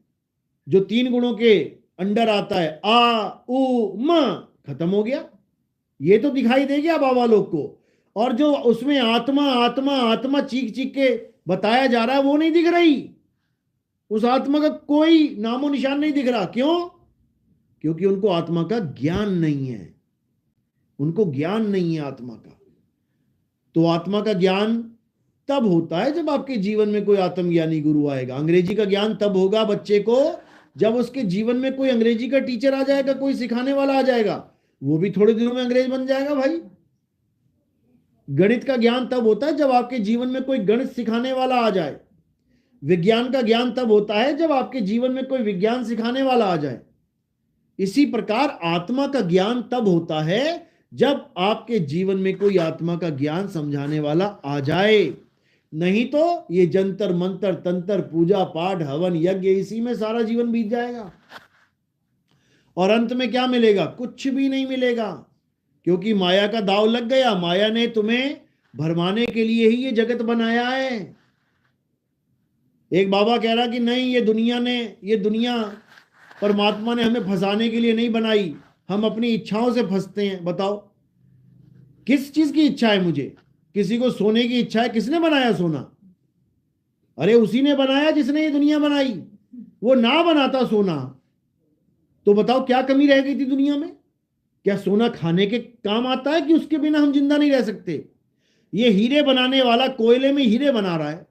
जो तीन गुणों के अंडर आता है। आ उ म खत्म हो गया, ये तो दिखाई दे गया बाबा लोग को। और जो उसमें आत्मा आत्मा आत्मा चीख चीख के बताया जा रहा है, वो नहीं दिख रही। उस आत्मा का कोई नामो निशान नहीं दिख रहा। क्यों? क्योंकि उनको आत्मा का ज्ञान नहीं है। उनको ज्ञान नहीं है आत्मा का। तो आत्मा का ज्ञान तब होता है जब आपके जीवन में कोई आत्मज्ञानी गुरु आएगा। अंग्रेजी का ज्ञान तब होगा बच्चे को जब उसके जीवन में कोई अंग्रेजी का टीचर आ जाएगा, कोई सिखाने वाला आ जाएगा। वो भी थोड़े दिनों में अंग्रेज बन जाएगा भाई। गणित का ज्ञान तब होता है जब आपके जीवन में कोई गणित सिखाने वाला आ जाए। विज्ञान का ज्ञान तब होता है जब आपके जीवन में कोई विज्ञान सिखाने वाला आ जाए। इसी प्रकार आत्मा का ज्ञान तब होता है जब आपके जीवन में कोई आत्मा का ज्ञान समझाने वाला आ जाए। नहीं तो ये जंतर मंतर तंत्र पूजा पाठ हवन यज्ञ, इसी में सारा जीवन बीत जाएगा। और अंत में क्या मिलेगा? कुछ भी नहीं मिलेगा, क्योंकि माया का दाव लग गया। माया ने तुम्हें भरमाने के लिए ही ये जगत बनाया है। एक बाबा कह रहा कि नहीं, ये दुनिया परमात्मा ने हमें फंसाने के लिए नहीं बनाई, हम अपनी इच्छाओं से फंसते हैं। बताओ किस चीज की इच्छा है मुझे? किसी को सोने की इच्छा है, किसने बनाया सोना? अरे उसी ने बनाया जिसने ये दुनिया बनाई। वो ना बनाता सोना तो बताओ क्या कमी रह गई थी दुनिया में? क्या सोना खाने के काम आता है कि उसके बिना हम जिंदा नहीं रह सकते? ये हीरे बनाने वाला कोयले में हीरे बना रहा है,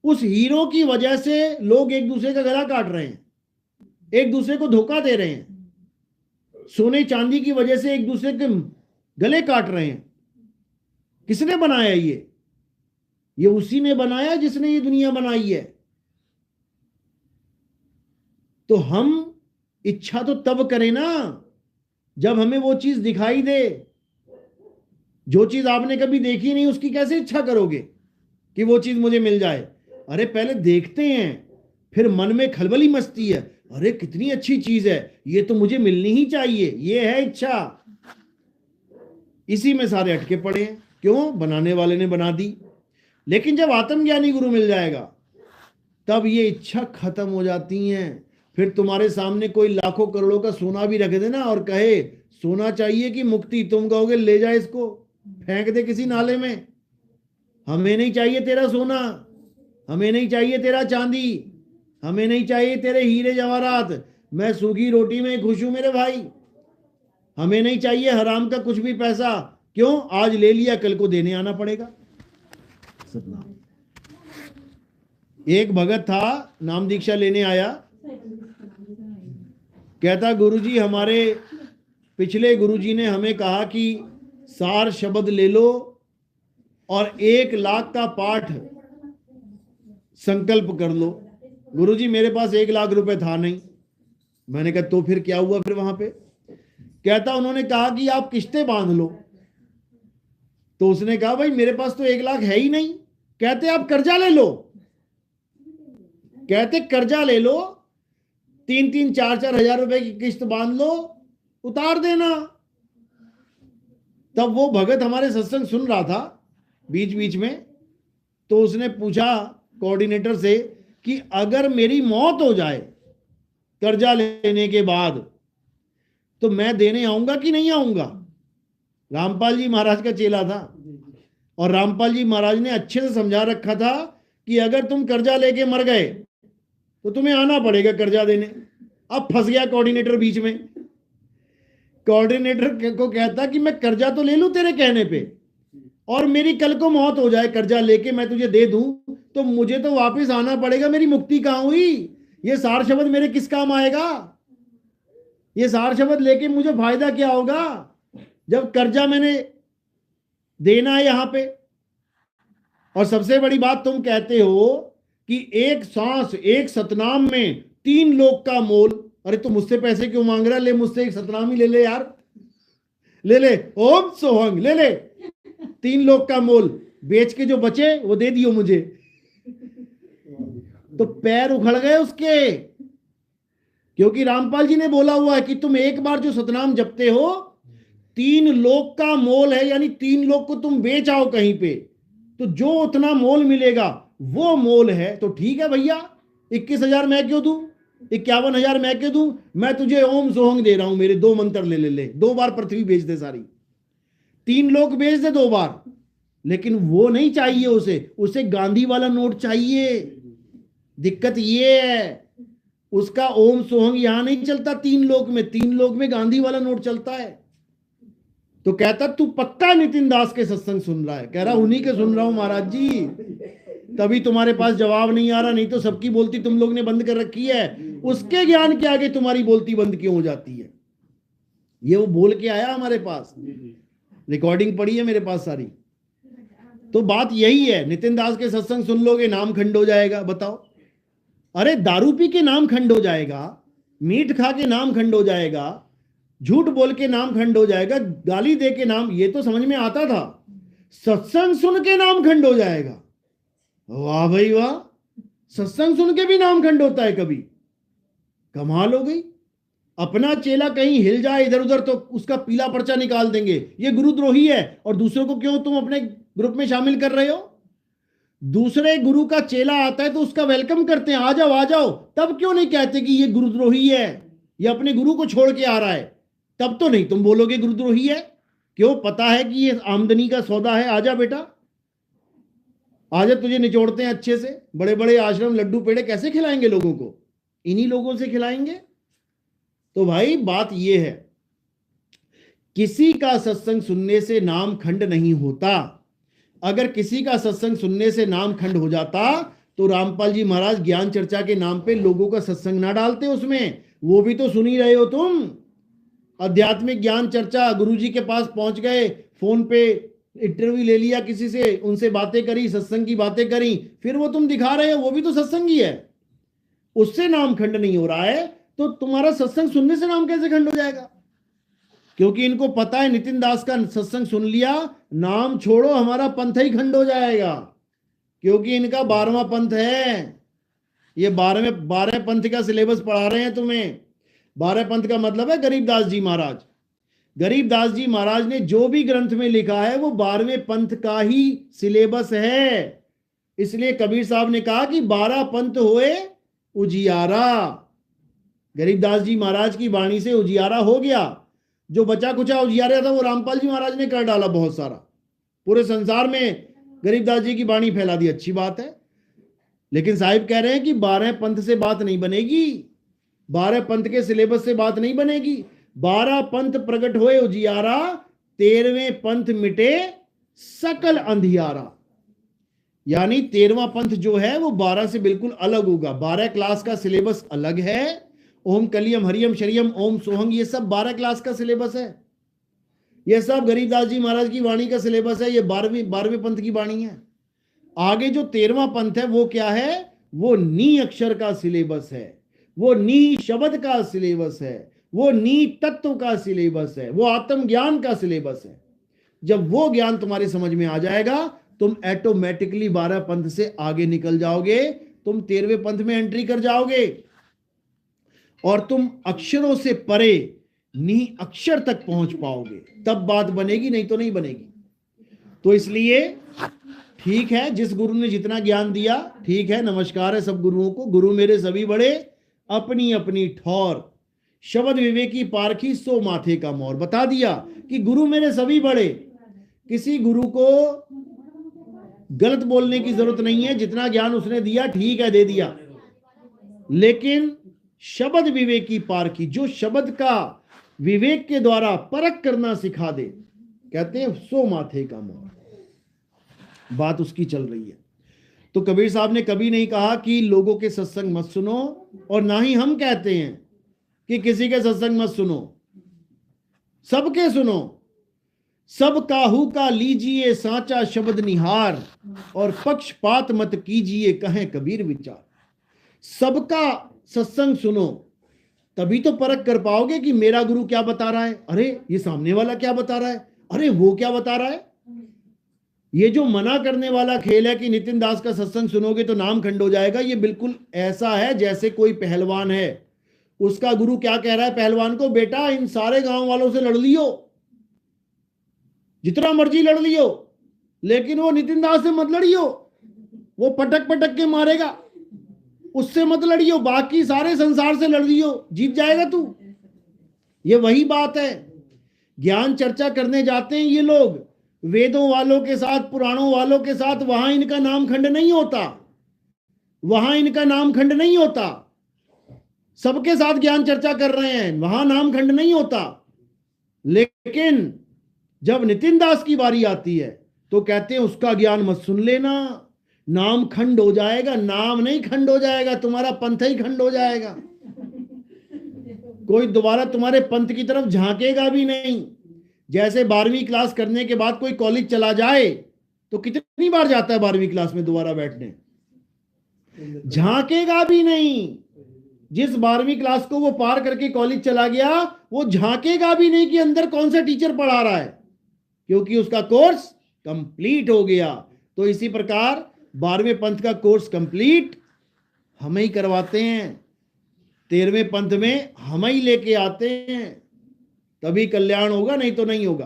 उस हीरों की वजह से लोग एक दूसरे का गला काट रहे हैं, एक दूसरे को धोखा दे रहे हैं। सोने चांदी की वजह से एक दूसरे के गले काट रहे हैं। किसने बनाया ये उसी ने बनाया जिसने ये दुनिया बनाई है। तो हम इच्छा तो तब करें ना जब हमें वो चीज दिखाई दे। जो चीज आपने कभी देखी नहीं उसकी कैसे इच्छा करोगे कि वो चीज मुझे मिल जाए? अरे पहले देखते हैं, फिर मन में खलबली मचती है, अरे कितनी अच्छी चीज है, ये तो मुझे मिलनी ही चाहिए, ये है इच्छा। इसी में सारे अटके पड़े हैं। क्यों? बनाने वाले ने बना दी। लेकिन जब आत्मज्ञानी गुरु मिल जाएगा तब ये इच्छा खत्म हो जाती हैं। फिर तुम्हारे सामने कोई लाखों करोड़ों का सोना भी रख देना और कहे सोना चाहिए कि मुक्ति, तुम कहोगे ले जाए इसको, फेंक दे किसी नाले में। हमें नहीं चाहिए तेरा सोना, हमें नहीं चाहिए तेरा चांदी, हमें नहीं चाहिए तेरे हीरे जवाहरात। मैं सूखी रोटी में खुश हूं मेरे भाई। हमें नहीं चाहिए हराम का कुछ भी पैसा। क्यों? आज ले लिया, कल को देने आना पड़ेगा। सतनाम। एक भगत था, नाम दीक्षा लेने आया, कहता गुरुजी हमारे पिछले गुरुजी ने हमें कहा कि सार शब्द ले लो और 1 लाख का पाठ संकल्प कर लो। गुरुजी मेरे पास 1 लाख रुपए था नहीं। मैंने कहा तो फिर क्या हुआ फिर वहां पे? कहता उन्होंने कहा कि आप किस्तें बांध लो। तो उसने कहा भाई मेरे पास तो 1 लाख है ही नहीं। कहते आप कर्जा ले लो। कहते कर्जा ले लो, 3-3, 4-4 हजार रुपए की किस्त बांध लो, उतार देना। तब वो भगत हमारे सत्संग सुन रहा था बीच बीच में, तो उसने पूछा कोऑर्डिनेटर से कि अगर मेरी मौत हो जाए कर्जा लेने के बाद तो मैं देने आऊंगा कि नहीं आऊंगा? रामपाल जी महाराज का चेला था और रामपाल जी महाराज ने अच्छे से समझा रखा था कि अगर तुम कर्जा लेके मर गए तो तुम्हें आना पड़ेगा कर्जा देने। अब फंस गया कोऑर्डिनेटर बीच में। कोऑर्डिनेटर को कहता कि मैं कर्जा तो ले लूं तेरे कहने पे, और मेरी कल को मौत हो जाए, कर्जा लेके मैं तुझे दे दूं तो मुझे तो वापस आना पड़ेगा, मेरी मुक्ति कहां हुई? ये सार शब्द मेरे किस काम आएगा? ये सार शब्द लेके मुझे फायदा क्या होगा जब कर्जा मैंने देना है यहां पे? और सबसे बड़ी बात, तुम कहते हो कि एक सांस, एक सतनाम में 3 लोक का मोल। अरे तो मुझसे पैसे क्यों मांग रहा? ले मुझसे एक सतनाम ही ले ले यार, ले ले, ओम सोहंग ले ले, 3 लोक का मोल बेच के जो बचे वो दे दियो मुझे। तो पैर उखड़ गए उसके, क्योंकि रामपाल जी ने बोला हुआ है कि तुम एक बार जो सतनाम जपते हो 3 लोक का मोल है, यानी 3 लोक को तुम बेच आओ कहीं पे तो जो उतना मोल मिलेगा वो मोल है। तो ठीक है भैया, 21,000 मैं क्यों दूं, 51,000 मैं क्यों दूं? मैं तुझे ओम सोहंग दे रहा हूं, मेरे 2 मंत्र ले ले ले, 2 बार पृथ्वी बेच दे सारी, 3 लोक बेच दे 2 बार। लेकिन वो नहीं चाहिए उसे गांधी वाला नोट चाहिए। दिक्कत ये है, उसका ओम सोहंग यहां नहीं चलता 3 लोक में, 3 लोक में गांधी वाला नोट चलता है। तो कहता तू पक्का नितिन दास के सत्संग सुन रहा है? कह रहा उन्हीं के सुन रहा हूं महाराज जी, तभी तुम्हारे पास जवाब नहीं आ रहा, नहीं तो सबकी बोलती तुम लोग ने बंद कर रखी है। उसके ज्ञान के आगे तुम्हारी बोलती बंद क्यों हो जाती है? ये वो बोल के आया हमारे पास, रिकॉर्डिंग पड़ी है मेरे पास सारी। तो बात यही है, नितिन दास के सत्संग सुन लोगे नाम खंड हो जाएगा। बताओ, अरे दारू पी के नाम खंड हो जाएगा, मीट खा के नाम खंड हो जाएगा, झूठ बोल के नाम खंड हो जाएगा, गाली दे के नाम, ये तो समझ में आता था। सत्संग सुन के नाम खंड हो जाएगा? वाह भाई वाह, सत्संग सुन के भी नाम खंड होता है कभी? कमाल हो गई। अपना चेला कहीं हिल जाए इधर उधर तो उसका पीला पर्चा निकाल देंगे, ये गुरुद्रोही है। और दूसरों को क्यों तुम अपने ग्रुप में शामिल कर रहे हो? दूसरे गुरु का चेला आता है तो उसका वेलकम करते हैं, आ जाओ आ जाओ। तब क्यों नहीं कहते कि ये गुरुद्रोही है, ये अपने गुरु को छोड़ के आ रहा है? तब तो नहीं तुम बोलोगे गुरुद्रोही है। क्यों? पता है कि ये आमदनी का सौदा है। आजा बेटा आजा, तुझे निचोड़ते हैं अच्छे से। बड़े बड़े आश्रम लड्डू पेड़े कैसे खिलाएंगे लोगों को? इन्हीं लोगों से खिलाएंगे। तो भाई बात ये है, किसी का सत्संग सुनने से नाम खंड नहीं होता। अगर किसी का सत्संग सुनने से नाम खंड हो जाता तो रामपाल जी महाराज ज्ञान चर्चा के नाम पे लोगों का सत्संग ना डालते उसमें। वो भी तो सुन ही रहे हो तुम। आध्यात्मिक ज्ञान चर्चा, गुरुजी के पास पहुंच गए, फोन पे इंटरव्यू ले लिया किसी से, उनसे बातें करी, सत्संग की बातें करी, फिर वो तुम दिखा रहे हो, वो भी तो सत्संग ही है। उससे नाम खंड नहीं हो रहा है तो तुम्हारा सत्संग सुनने से नाम कैसे खंड हो जाएगा? क्योंकि इनको पता है नितिन दास का सत्संग सुन लिया, नाम छोड़ो हमारा पंथ ही खंड हो जाएगा। क्योंकि इनका 12वां पंथ है। ये 12 पंथ का सिलेबस पढ़ा रहे हैं तुम्हें। 12 पंथ का मतलब है गरीबदास जी महाराज। गरीबदास जी महाराज ने जो भी ग्रंथ में लिखा है वो 12वें पंथ का ही सिलेबस है। इसलिए कबीर साहब ने कहा कि 12 पंथ होए उजियारा। गरीबदास जी महाराज की वाणी से उजियारा हो गया। जो बचा कुचा उजियारा था वो रामपाल जी महाराज ने कर डाला बहुत सारा। पूरे संसार में गरीबदास जी की वाणी फैला दी, अच्छी बात है। लेकिन साहिब कह रहे हैं कि 12 पंथ से बात नहीं बनेगी, 12 पंथ के सिलेबस से बात नहीं बनेगी। 12 पंथ प्रकट हुए उजियारा, 13वें पंथ मिटे सकल अंधियारा। यानी 13वां पंथ जो है वो 12 से बिल्कुल अलग होगा। 12 क्लास का सिलेबस अलग है। ओम कलियम हरियम शरियम ओम सोहंग, ये सब 12 क्लास का सिलेबस है। ये सब गरीबदास जी महाराज की वाणी का सिलेबस है। ये 12वें पंथ की वाणी है। आगे जो 13वां पंथ है वो क्या है? वो नी अक्षर का सिलेबस है, वो नी शब्द का सिलेबस है, वो नी तत्व का सिलेबस है, वो आत्मज्ञान का सिलेबस है। जब वो ज्ञान तुम्हारे समझ में आ जाएगा तुम ऑटोमेटिकली 12 पंथ से आगे निकल जाओगे, तुम 13वें पंथ में एंट्री कर जाओगे और तुम अक्षरों से परे नी अक्षर तक पहुंच पाओगे। तब बात बनेगी, नहीं तो नहीं बनेगी। तो इसलिए ठीक है, जिस गुरु ने जितना ज्ञान दिया ठीक है, नमस्कार है सब गुरुओं को। गुरु मेरे सभी बड़े अपनी अपनी ठौर, शब्द विवेकी पारखी सो माथे का मोर। बता दिया कि गुरु मेरे सभी बड़े। किसी गुरु को गलत बोलने की जरूरत नहीं है। जितना ज्ञान उसने दिया ठीक है, दे दिया। लेकिन शब्द विवेकी पारखी, जो शब्द का विवेक के द्वारा परख करना सिखा दे, कहते हैं सो माथे का मोर। बात उसकी चल रही है। तो कबीर साहब ने कभी नहीं कहा कि लोगों के सत्संग मत सुनो, और ना ही हम कहते हैं कि किसी के सत्संग मत सुनो। सबके सुनो। सब काहू का लीजिए साचा शब्द निहार, और पक्षपात मत कीजिए कहें कबीर विचार। सबका सत्संग सुनो, तभी तो परख कर पाओगे कि मेरा गुरु क्या बता रहा है, अरे ये सामने वाला क्या बता रहा है, अरे वो क्या बता रहा है। ये जो मना करने वाला खेल है कि नितिन दास का सत्संग सुनोगे तो नाम खंड हो जाएगा, ये बिल्कुल ऐसा है जैसे कोई पहलवान है, उसका गुरु क्या कह रहा है पहलवान को, बेटा इन सारे गांव वालों से लड़ लियो, जितना मर्जी लड़ लियो, लेकिन वो नितिन दास से मत लड़ियो, वो पटक पटक के मारेगा, उससे मत लड़ियो, बाकी सारे संसार से लड़ लियो, जीत जाएगा तू। ये वही बात है। ज्ञान चर्चा करने जाते हैं ये लोग वेदों वालों के साथ, पुराणों वालों के साथ, वहां इनका नाम खंड नहीं होता, वहां इनका नाम खंड नहीं होता। सबके साथ ज्ञान चर्चा कर रहे हैं, वहां नाम खंड नहीं होता। लेकिन जब नितिन दास की बारी आती है तो कहते हैं उसका ज्ञान मत सुन लेना, नाम खंड हो जाएगा। नाम नहीं खंड हो जाएगा, तुम्हारा पंथ ही खंड हो जाएगा। कोई दोबारा तुम्हारे पंथ की तरफ झांकेगा भी नहीं। जैसे 12वीं क्लास करने के बाद कोई कॉलेज चला जाए तो कितनी बार जाता है 12वीं क्लास में दोबारा बैठने, झांकेगा भी नहीं। जिस 12वीं क्लास को वो पार करके कॉलेज चला गया वो झांकेगा भी नहीं कि अंदर कौन सा टीचर पढ़ा रहा है, क्योंकि उसका कोर्स कंप्लीट हो गया। तो इसी प्रकार 12वें पंथ का कोर्स कंप्लीट हम ही करवाते हैं, 13वें पंथ में हम ही लेके आते हैं, तभी कल्याण होगा, नहीं तो नहीं होगा।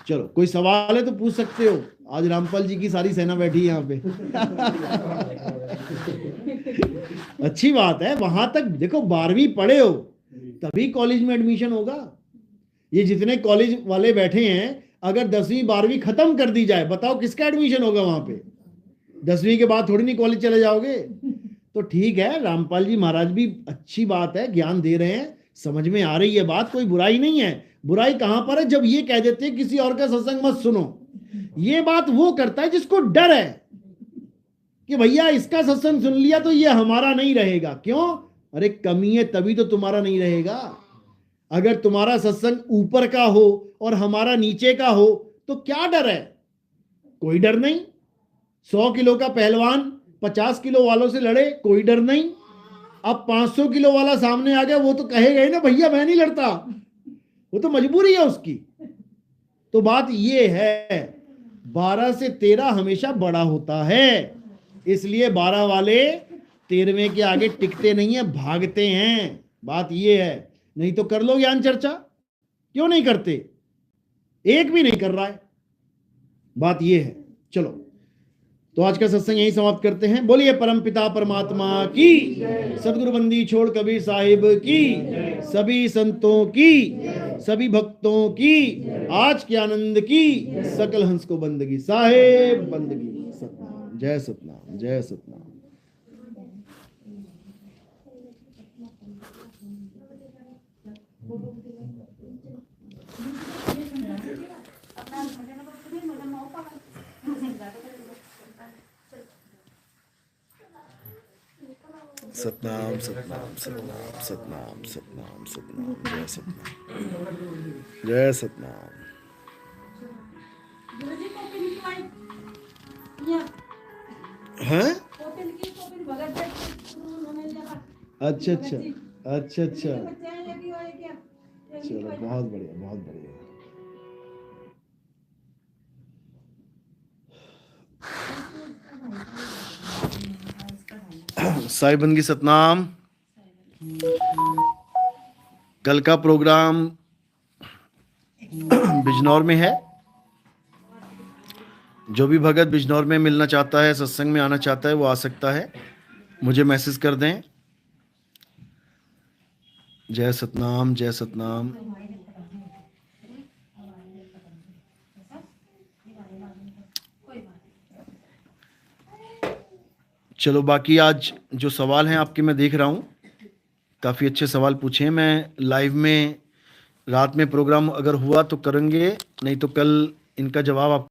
चलो कोई सवाल है तो पूछ सकते हो। आज रामपाल जी की सारी सेना बैठी है यहाँ पे। अच्छी बात है। वहां तक देखो 12वीं पढ़े हो तभी कॉलेज में एडमिशन होगा। ये जितने कॉलेज वाले बैठे हैं, अगर 10वीं 12वीं खत्म कर दी जाए, बताओ किसका एडमिशन होगा वहां पे? 10वीं के बाद थोड़ी नहीं कॉलेज चले जाओगे। तो ठीक है, रामपाल जी महाराज भी अच्छी बात है, ज्ञान दे रहे हैं, समझ में आ रही है बात, कोई बुराई नहीं है। बुराई कहां पर है? जब ये कह देते हैं किसी और का सत्संग मत सुनो। ये बात वो करता है जिसको डर है कि भैया इसका सत्संग सुन लिया तो ये हमारा नहीं रहेगा। क्यों? अरे कमी है तभी तो तुम्हारा नहीं रहेगा। अगर तुम्हारा सत्संग ऊपर का हो और हमारा नीचे का हो तो क्या डर है? कोई डर नहीं। 100 किलो का पहलवान 50 किलो वालों से लड़े, कोई डर नहीं। अब 500 किलो वाला सामने आ गया, वो तो कहेगा ही ना भैया मैं नहीं लड़ता, वो तो मजबूरी है उसकी। तो बात ये है, 12 से 13 हमेशा बड़ा होता है, इसलिए 12 वाले 13वें के आगे टिकते नहीं है, भागते हैं। बात ये है। नहीं तो कर लो ज्ञान चर्चा, क्यों नहीं करते? एक भी नहीं कर रहा है। बात ये है। चलो तो आज का सत्संग यही समाप्त करते हैं। बोलिए परम पिता परमात्मा की, सदगुरु बंदी छोड़ कबीर साहिब की, सभी संतों की, सभी भक्तों की, आज के आनंद की, सकल हंस को बंदगी साहेब बंदगी। सतनाम, जय सतनाम, जय सतनाम। सतनाम सतनाम सतनाम सतनाम सतनाम सतनाम, जय सतनाम, जय सतनाम। हैं? अच्छा अच्छा अच्छा अच्छा, चलो बहुत बढ़िया, बहुत बढ़िया। साहिब बंदगी सतनाम। कल का प्रोग्राम बिजनौर में है। जो भी भगत बिजनौर में मिलना चाहता है, सत्संग में आना चाहता है, वो आ सकता है, मुझे मैसेज कर दें। जय सतनाम, जय सतनाम। चलो बाकी आज जो सवाल हैं आपके, मैं देख रहा हूँ काफ़ी अच्छे सवाल पूछे हैं। मैं लाइव में रात में प्रोग्राम अगर हुआ तो करेंगे, नहीं तो कल इनका जवाब आप